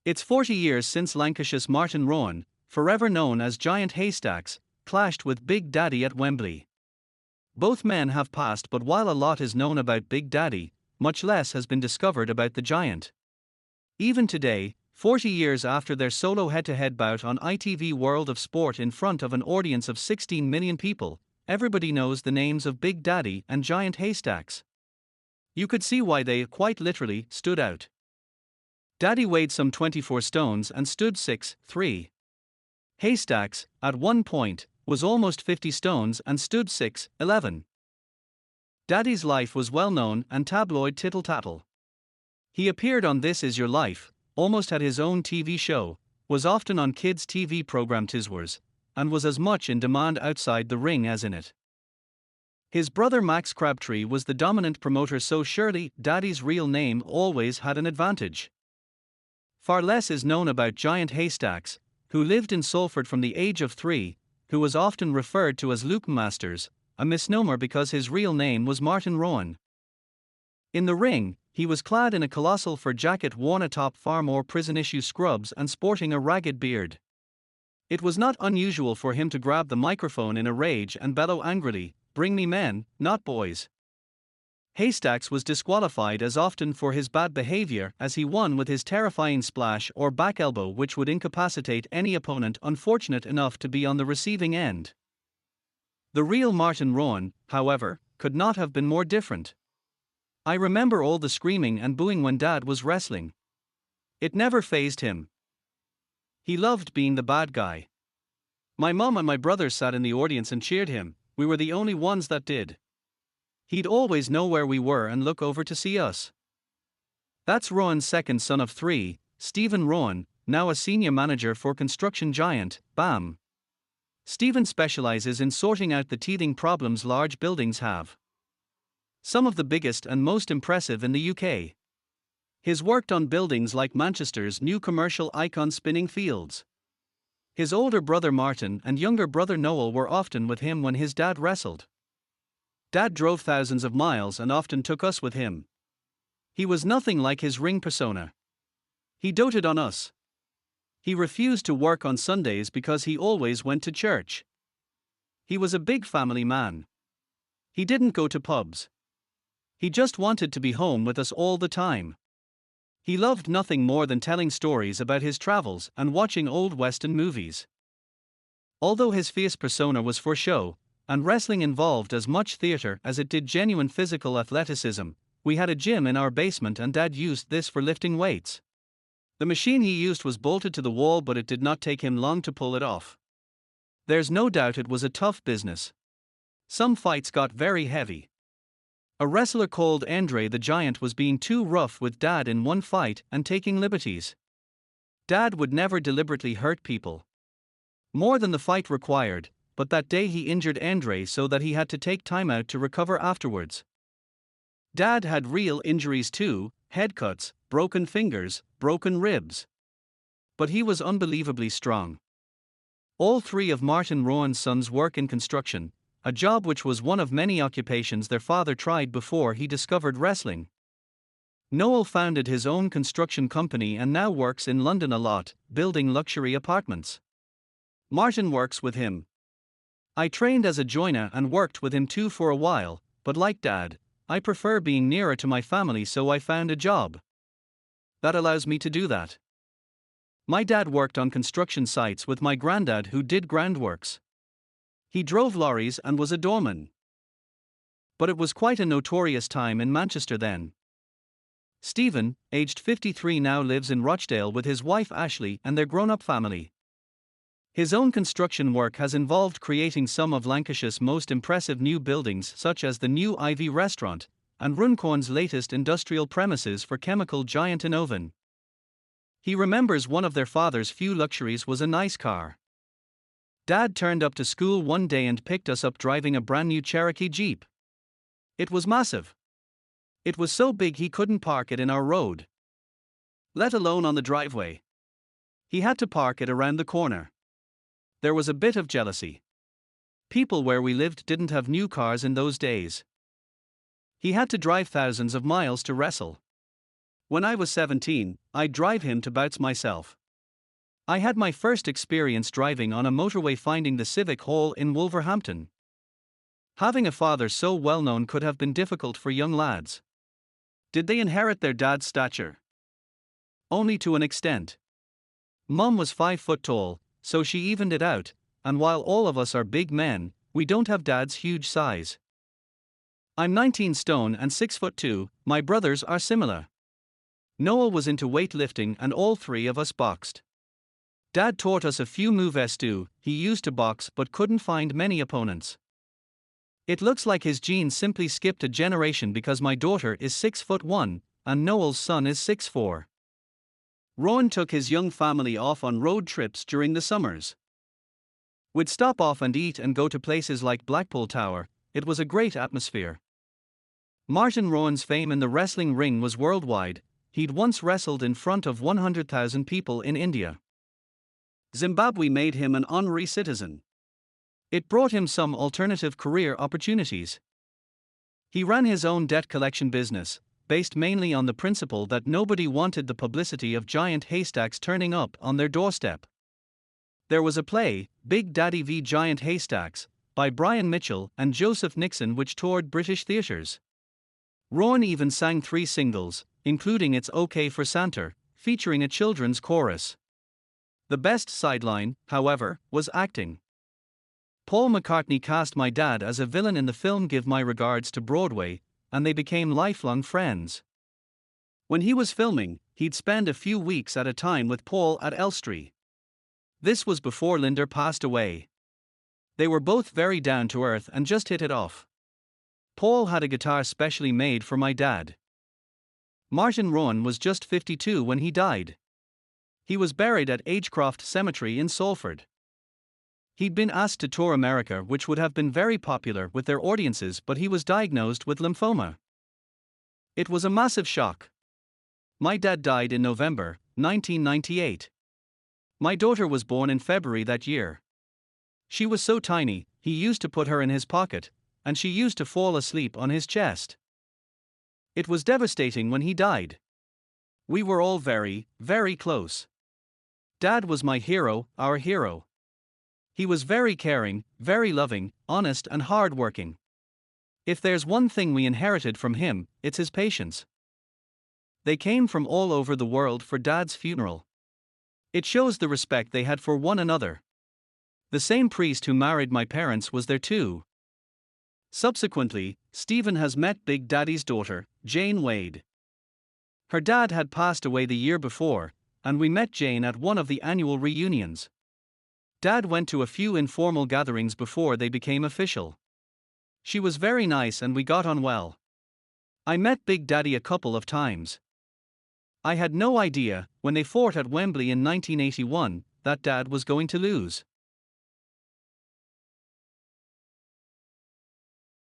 It's 40 years since Lancashire's Martin Rowan, forever known as Giant Haystacks, clashed with Big Daddy at Wembley. Both men have passed, but while a lot is known about Big Daddy, much less has been discovered about the Giant. Even today, 40 years after their solo head-to-head bout on ITV World of Sport in front of an audience of 16 million people, everybody knows the names of Big Daddy and Giant Haystacks. You could see why they, quite literally, stood out. Daddy weighed some 24 stones and stood 6'3". Haystacks, at one point, was almost 50 stones and stood 6'11". Daddy's life was well known and tabloid tittle-tattle. He appeared on This Is Your Life, almost had his own TV show, was often on kids' TV program Tiswers, and was as much in demand outside the ring as in it. His brother Max Crabtree was the dominant promoter, so surely Daddy's real name always had an advantage. Far less is known about Giant Haystacks, who lived in Salford from the age of 3, who was often referred to as Luke Masters, a misnomer because his real name was Martin Rowan. In the ring, he was clad in a colossal fur jacket worn atop far more prison-issue scrubs and sporting a ragged beard. It was not unusual for him to grab the microphone in a rage and bellow angrily, "Bring me men, not boys." Haystacks was disqualified as often for his bad behavior as he won with his terrifying splash or back elbow, which would incapacitate any opponent unfortunate enough to be on the receiving end. The real Martin Rowan, however, could not have been more different. I remember all the screaming and booing when Dad was wrestling. It never fazed him. He loved being the bad guy. My mum and my brothers sat in the audience and cheered him. We were the only ones that did. He'd always know where we were and look over to see us. That's Rowan's second son of 3, Stephen Rowan, now a senior manager for construction giant, BAM. Stephen specializes in sorting out the teething problems large buildings have. Some of the biggest and most impressive in the UK. He's worked on buildings like Manchester's new commercial icon Spinning Fields. His older brother Martin and younger brother Noel were often with him when his dad wrestled. Dad drove thousands of miles and often took us with him. He was nothing like his ring persona. He doted on us. He refused to work on Sundays because he always went to church. He was a big family man. He didn't go to pubs. He just wanted to be home with us all the time. He loved nothing more than telling stories about his travels and watching old Western movies. Although his fierce persona was for show, and wrestling involved as much theater as it did genuine physical athleticism, we had a gym in our basement and Dad used this for lifting weights. The machine he used was bolted to the wall, but it did not take him long to pull it off. There's no doubt it was a tough business. Some fights got very heavy. A wrestler called Andre the Giant was being too rough with Dad in one fight and taking liberties. Dad would never deliberately hurt people. More than the fight required, but that day he injured Andre so that he had to take time out to recover afterwards. Dad had real injuries too, head cuts, broken fingers, broken ribs. But he was unbelievably strong. All 3 of Martin Rowan's sons work in construction, a job which was one of many occupations their father tried before he discovered wrestling. Noel founded his own construction company and now works in London a lot, building luxury apartments. Martin works with him. I trained as a joiner and worked with him too for a while, but like Dad, I prefer being nearer to my family, so I found a job that allows me to do that. My dad worked on construction sites with my granddad, who did groundworks. He drove lorries and was a doorman. But it was quite a notorious time in Manchester then. Stephen, aged 53, now lives in Rochdale with his wife Ashley and their grown-up family. His own construction work has involved creating some of Lancashire's most impressive new buildings, such as the new Ivy restaurant, and Runcorn's latest industrial premises for chemical giant Innovan. He remembers one of their father's few luxuries was a nice car. Dad turned up to school one day and picked us up driving a brand new Cherokee Jeep. It was massive. It was so big he couldn't park it in our road, let alone on the driveway. He had to park it around the corner. There was a bit of jealousy. People where we lived didn't have new cars in those days. He had to drive thousands of miles to wrestle. When I was 17, I'd drive him to bouts myself. I had my first experience driving on a motorway, finding the Civic Hall in Wolverhampton. Having a father so well known could have been difficult for young lads. Did they inherit their dad's stature? Only to an extent. Mum was 5 foot tall, so she evened it out, and while all of us are big men, we don't have dad's huge size. I'm 19 stone and 6 foot 2, my brothers are similar. Noel was into weightlifting and all 3 of us boxed. Dad taught us a few moves too. He used to box but couldn't find many opponents. It looks like his genes simply skipped a generation because my daughter is 6 foot 1, and Noel's son is 6'4". Rowan took his young family off on road trips during the summers. We'd stop off and eat and go to places like Blackpool Tower. It was a great atmosphere. Martin Rowan's fame in the wrestling ring was worldwide. He'd once wrestled in front of 100,000 people in India. Zimbabwe made him an honorary citizen. It brought him some alternative career opportunities. He ran his own debt collection business, based mainly on the principle that nobody wanted the publicity of Giant Haystacks turning up on their doorstep. There was a play, Big Daddy v Giant Haystacks, by Brian Mitchell and Joseph Nixon, which toured British theatres. Rowan even sang 3 singles, including It's OK for Santa, featuring a children's chorus. The best sideline, however, was acting. Paul McCartney cast my dad as a villain in the film Give My Regards to Broadway, and they became lifelong friends. When he was filming, he'd spend a few weeks at a time with Paul at Elstree. This was before Linda passed away. They were both very down to earth and just hit it off. Paul had a guitar specially made for my dad. Martin Rowan was just 52 when he died. He was buried at Agecroft Cemetery in Salford. He'd been asked to tour America, which would have been very popular with their audiences, but he was diagnosed with lymphoma. It was a massive shock. My dad died in November 1998. My daughter was born in February that year. She was so tiny, he used to put her in his pocket, and she used to fall asleep on his chest. It was devastating when he died. We were all very, very close. Dad was my hero, our hero. He was very caring, very loving, honest and hard-working. If there's one thing we inherited from him, it's his patience. They came from all over the world for Dad's funeral. It shows the respect they had for one another. The same priest who married my parents was there too. Subsequently, Stephen has met Big Daddy's daughter, Jane Wade. Her dad had passed away the year before, and we met Jane at one of the annual reunions. Dad went to a few informal gatherings before they became official. She was very nice and we got on well. I met Big Daddy a couple of times. I had no idea, when they fought at Wembley in 1981, that Dad was going to lose.